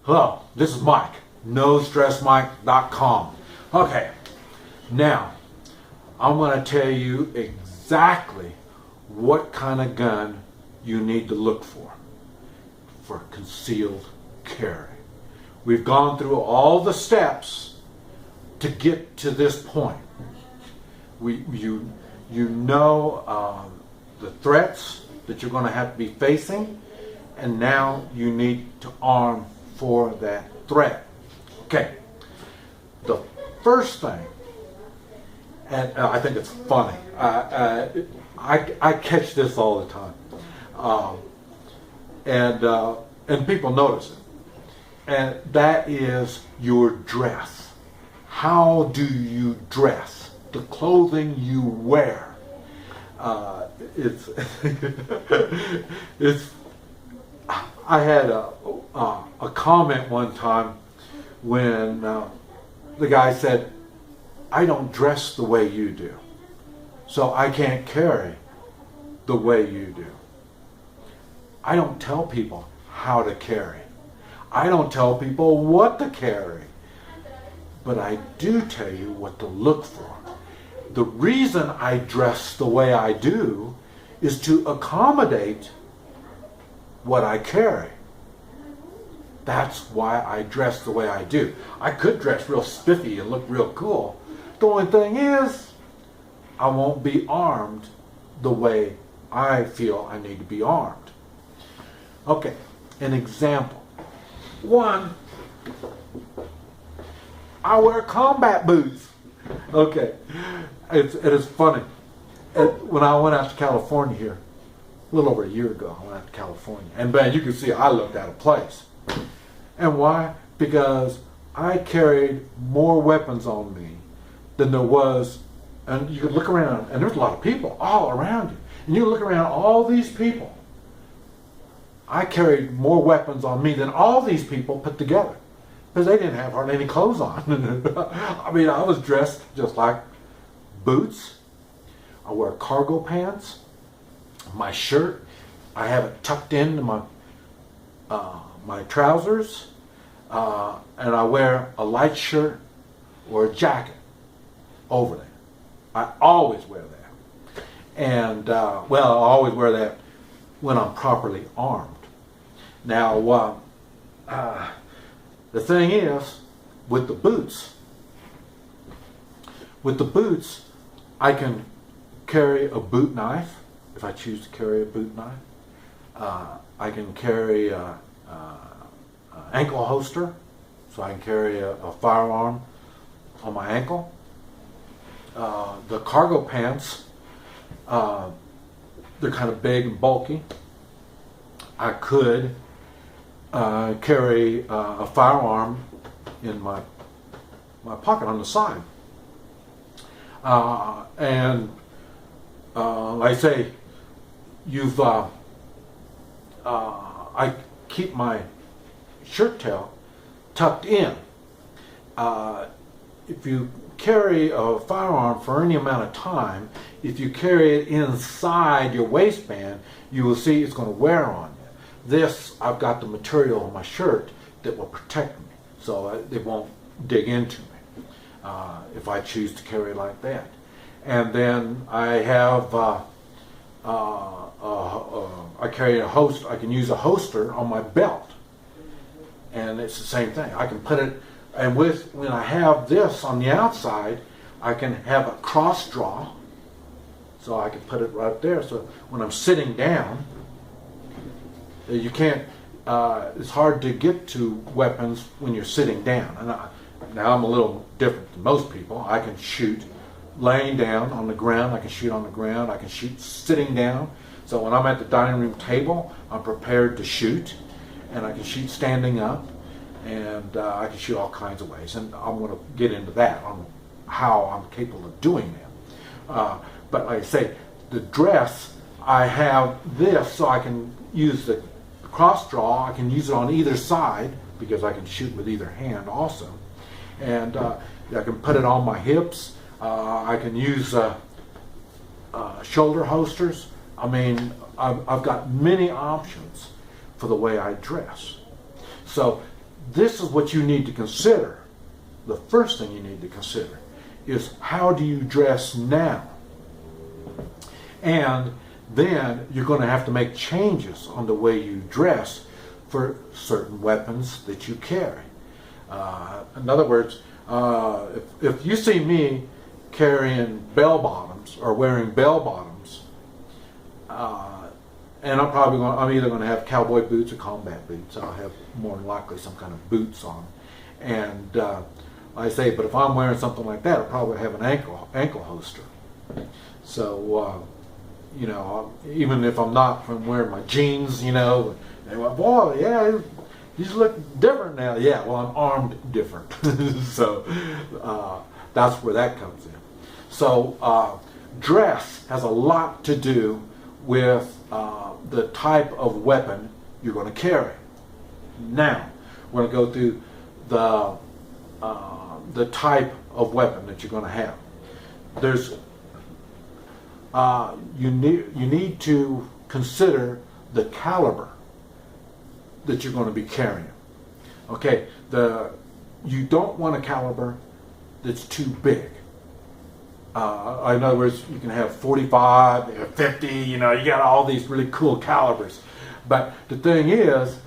Hello, this is Mike, NoStressMike.com. Okay, now I'm going to tell you exactly what kind of gun you need to look for concealed carry. We've gone through all the steps to get to this point. You know the threats that you're going to have to be facing, and now you need to arm for that threat. Okay, the first thing, and I think it's funny, I catch this all the time, and people notice it, and that is your dress. How do you dress? The clothing you wear. It's I had a comment one time when the guy said, "I don't dress the way you do, so I can't carry the way you do." I don't tell people how to carry. I don't tell people what to carry. But I do tell you what to look for. The reason I dress the way I do is to accommodate what I carry. That's why I dress the way I do. I could dress real spiffy and look real cool. The only thing is, I won't be armed the way I feel I need to be armed. Okay, an example. One, I wear combat boots. Okay, it is funny. When I went out to California here, a little over a year ago, I went out to California. And man, you can see I looked out of place. And why? Because I carried more weapons on me than there was. And you could look around, and there's a lot of people all around you. And you look around, all these people. I carried more weapons on me than all these people put together, because they didn't have hardly any clothes on. I mean, I was dressed just like boots. I wear cargo pants. My shirt, I have it tucked into my my trousers, and I wear a light shirt or a jacket over there. I always wear that, and I always wear that when I'm properly armed. Now, the thing is, with the boots, I can carry a boot knife if I choose to carry a boot knife. I can carry a ankle holster, so I can carry a firearm on my ankle. The cargo pants, they're kind of big and bulky. I could carry a firearm in my pocket on the side. And like I say, I keep my shirt tail tucked in. If you carry a firearm for any amount of time, if you carry it inside your waistband, you will see it's going to wear on you. This, I've got the material on my shirt that will protect me, so it won't dig into me if I choose to carry like that. And then I have I carry a holster. I can use a holster on my belt, and it's the same thing. I can put it, and when I have this on the outside, I can have a cross draw, so I can put it right there. So when I'm sitting down, you can't. It's hard to get to weapons when you're sitting down. And now I'm a little different than most people. I can shoot laying down on the ground. I can shoot on the ground. I can shoot sitting down. So when I'm at the dining room table, I'm prepared to shoot, and I can shoot standing up, and I can shoot all kinds of ways. And I'm going to get into that on how I'm capable of doing that. But like I say, the dress, I have this so I can use the cross draw. I can use it on either side because I can shoot with either hand also. And I can put it on my hips. I can use shoulder holsters. I mean, I've got many options for the way I dress. So this is what you need to consider. The first thing you need to consider is, how do you dress now? And then you're going to have to make changes on the way you dress for certain weapons that you carry. In other words, if you see me carrying bell bottoms or wearing bell bottoms, and I'm either going to have cowboy boots or combat boots. I'll have more than likely some kind of boots on. And I say, but if I'm wearing something like that, I'll probably have an ankle holster. So, you know, even if I'm wearing my jeans, you know, they go, boy, yeah, you just look different now. Yeah, well, I'm armed different. So that's where that comes in. So dress has a lot to do with the type of weapon you're going to carry. Now, we're going to go through the type of weapon that you're going to have. There's you need to consider the caliber that you're going to be carrying. Okay, you don't want a caliber that's too big. In other words, you can have 45, 50, you know, you got all these really cool calibers. But the thing is,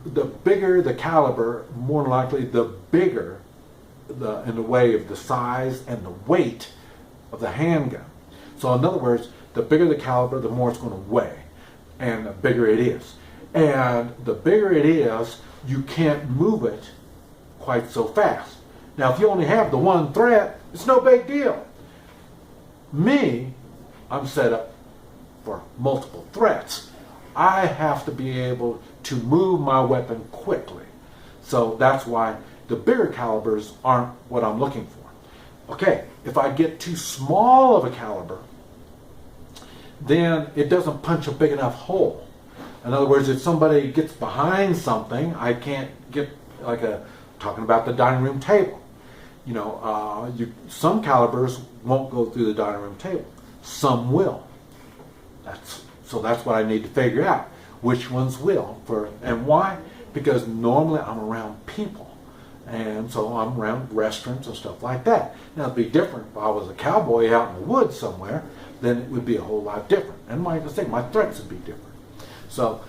the bigger the caliber, more than likely the bigger in the way of the size and the weight of the handgun. So in other words, the bigger the caliber, the more it's going to weigh, and the bigger it is. And the bigger it is, you can't move it quite so fast. Now, if you only have the one threat, it's no big deal. Me, I'm set up for multiple threats. I have to be able to move my weapon quickly. So that's why the bigger calibers aren't what I'm looking for. Okay, if I get too small of a caliber, then it doesn't punch a big enough hole. In other words, if somebody gets behind something, I can't get, talking about the dining room table. You know, some calibers won't go through the dining room table. Some will. So that's what I need to figure out. Which ones will. And why? Because normally I'm around people. And so I'm around restaurants and stuff like that. Now, it'd be different if I was a cowboy out in the woods somewhere, then it would be a whole lot different. And my threats would be different. So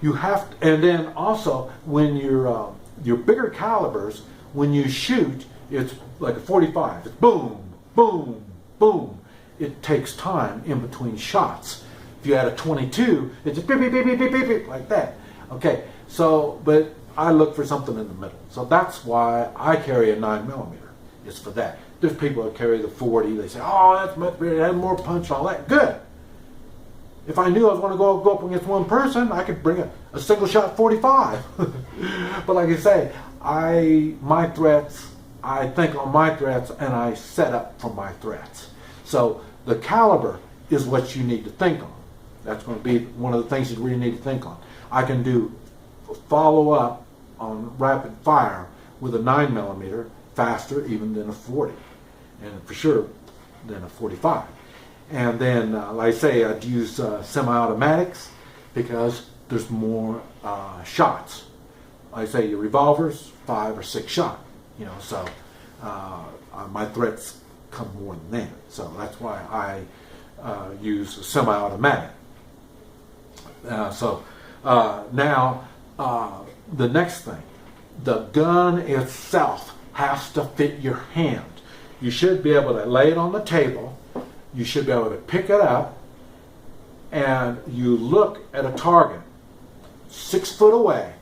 you have to, and then also when your bigger calibers, when you shoot, it's like a 45. It's boom, boom, boom. It takes time in between shots. If you had a 22, it's just beep, beep, beep, beep, beep, beep, beep, like that. Okay, so, but I look for something in the middle. So that's why I carry a 9mm. It's for that. There's people that carry the 40. They say, oh, that's much better, it had more punch and all that. Good. If I knew I was going to go up against one person, I could bring a single shot 45. But like I say, I think on my threats and I set up for my threats. So the caliber is what you need to think on. That's going to be one of the things you really need to think on. I can do follow up on rapid fire with a 9mm faster even than a 40, and for sure than a 45. And then, like I say, I'd use semi-automatics because there's more shots. Like I say, your revolvers, 5 or 6 shot. You know, so my threats come more than that. So that's why I use semi-automatic. Now, the next thing, the gun itself has to fit your hand. You should be able to lay it on the table. You should be able to pick it up, and you look at a target 6 foot away,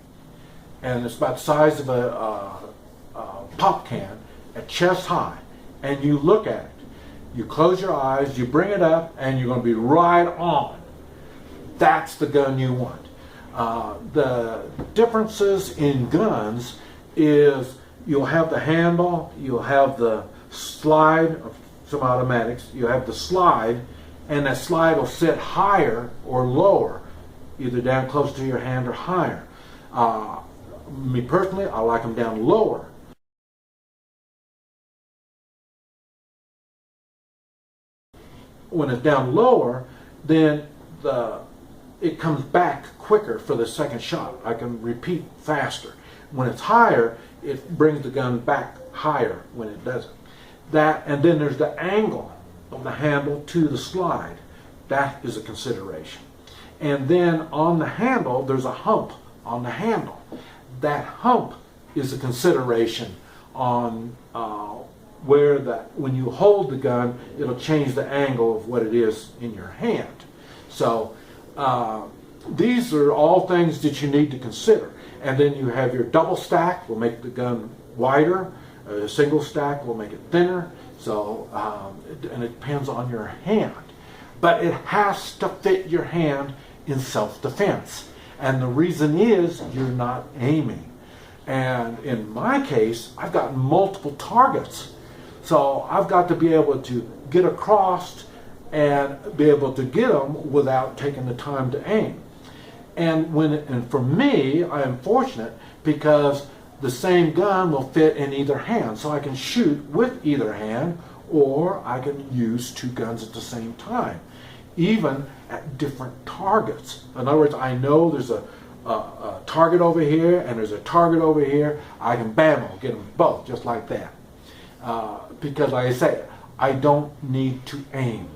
and it's about the size of a pop can at chest high, and you look at it. You close your eyes, you bring it up, and you're going to be right on. That's the gun you want. The differences in guns is you'll have the handle, you'll have the slide of some automatics, you have the slide, and that slide will sit higher or lower, either down close to your hand or higher. Me personally, I like them down lower. When it's down lower, then it comes back quicker for the second shot. I can repeat faster. when it's higher, it brings the gun back higher when it doesn't. That, and then there's the angle of the handle to the slide. That is a consideration. And then on the handle, there's a hump on the handle. That hump is a consideration on where when you hold the gun, it'll change the angle of what it is in your hand. So these are all things that you need to consider. And then you have your double stack will make the gun wider. A single stack will make it thinner. So and it depends on your hand. But it has to fit your hand in self-defense. And the reason is you're not aiming. And in my case, I've got multiple targets. So I've got to be able to get across and be able to get them without taking the time to aim. And for me, I am fortunate because the same gun will fit in either hand. So I can shoot with either hand, or I can use two guns at the same time, even at different targets. In other words, I know there's a target over here and there's a target over here. I can get them both just like that. Because like I say, I don't need to aim.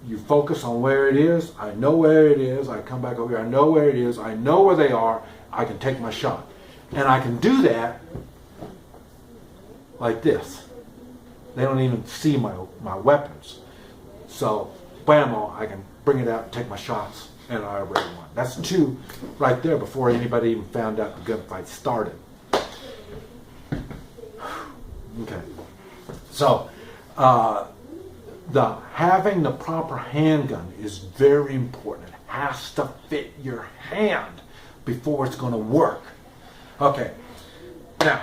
You focus on where it is. I know where it is. I come back over here. I know where it is. I know where they are. I can take my shot. And I can do that like this. They don't even see my weapons. So, bammo, I can bring it out and take my shots, and I already won. That's two right there before anybody even found out the gunfight started. Okay. So, having the proper handgun is very important. It has to fit your hand before it's going to work. Okay. Now,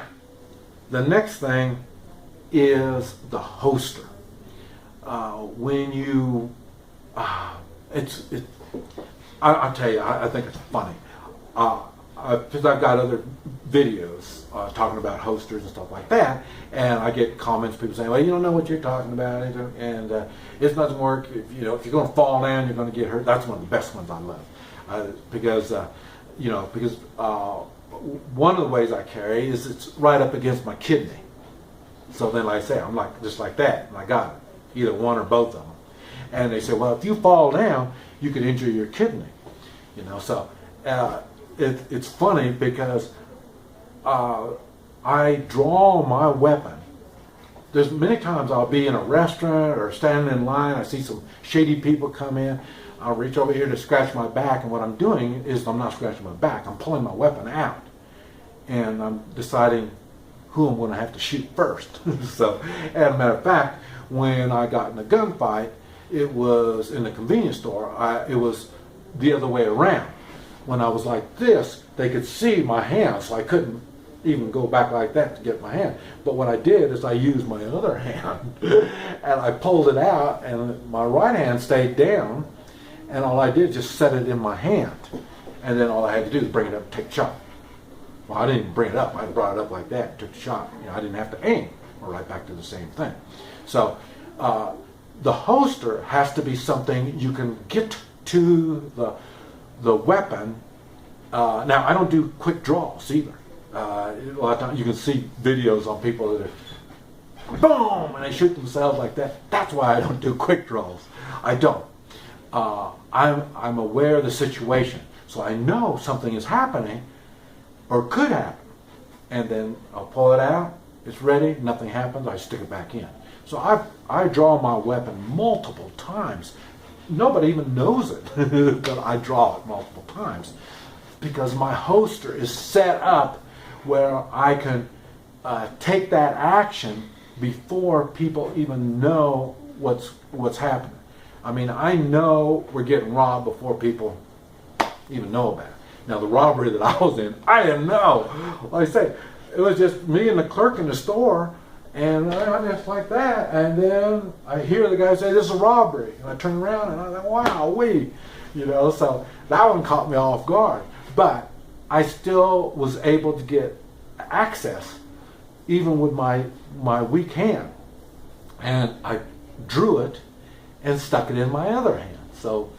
the next thing is the holster. When you, I'll tell you, I think it's funny. Because I've got other videos talking about holsters and stuff like that, and I get comments, people saying, well, you don't know what you're talking about, and it doesn't work. If you're going to fall down, you're going to get hurt. That's one of the best ones I love. Because one of the ways I carry is it's right up against my kidney. So then, like I say, I'm like just like that, and I got it, either one or both of them. And they say, well, if you fall down, you could injure your kidney. So it's funny because I draw my weapon. There's many times I'll be in a restaurant or standing in line. I see some shady people come in. I'll reach over here to scratch my back, and what I'm doing is I'm not scratching my back. I'm pulling my weapon out, and I'm deciding who I'm going to have to shoot first. So, as a matter of fact, when I got in a gunfight, it was in the convenience store. It was the other way around. When I was like this, they could see my hand, so I couldn't even go back like that to get my hand. But what I did is I used my other hand, and I pulled it out, and my right hand stayed down, and all I did was just set it in my hand. And then all I had to do was bring it up and take a shot. Well, I didn't bring it up. I brought it up like that and took the shot. I didn't have to aim. We're right back to the same thing. So the holster has to be something you can get to the weapon. Now, I don't do quick draws either. A lot of times you can see videos on people that are boom, and they shoot themselves like that. That's why I don't do quick draws. I don't. I'm aware of the situation, so I know something is happening or could happen, and then I'll pull it out. It's ready. Nothing happens. I stick it back in. So I draw my weapon multiple times. Nobody even knows it that I draw it multiple times, because my holster is set up where I can take that action before people even know what's happening. I mean, I know we're getting robbed before people even know about it. Now, the robbery that I was in, I didn't know. Like I say, it was just me and the clerk in the store, and I just like that. And then I hear the guy say, "This is a robbery." And I turn around and I think, "Wow, so that one caught me off guard. But I still was able to get access, even with my weak hand. And I drew it and stuck it in my other hand. So,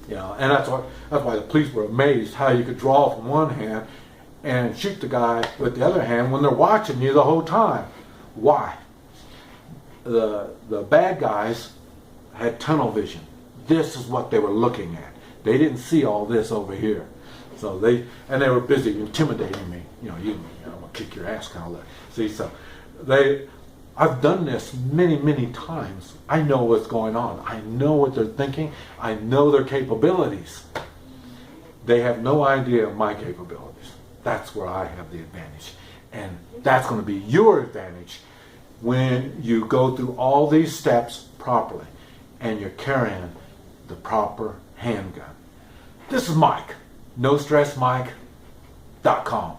and that's why the police were amazed how you could draw from one hand and shoot the guy with the other hand when they're watching you the whole time. Why? The bad guys had tunnel vision. This is what they were looking at. They didn't see all this over here. So they were busy intimidating me. You know, I'm gonna kick your ass kind of look. See, so I've done this many, many times. I know what's going on. I know what they're thinking. I know their capabilities. They have no idea of my capabilities. That's where I have the advantage. And that's going to be your advantage when you go through all these steps properly and you're carrying the proper handgun. This is Mike, NoStressMike.com.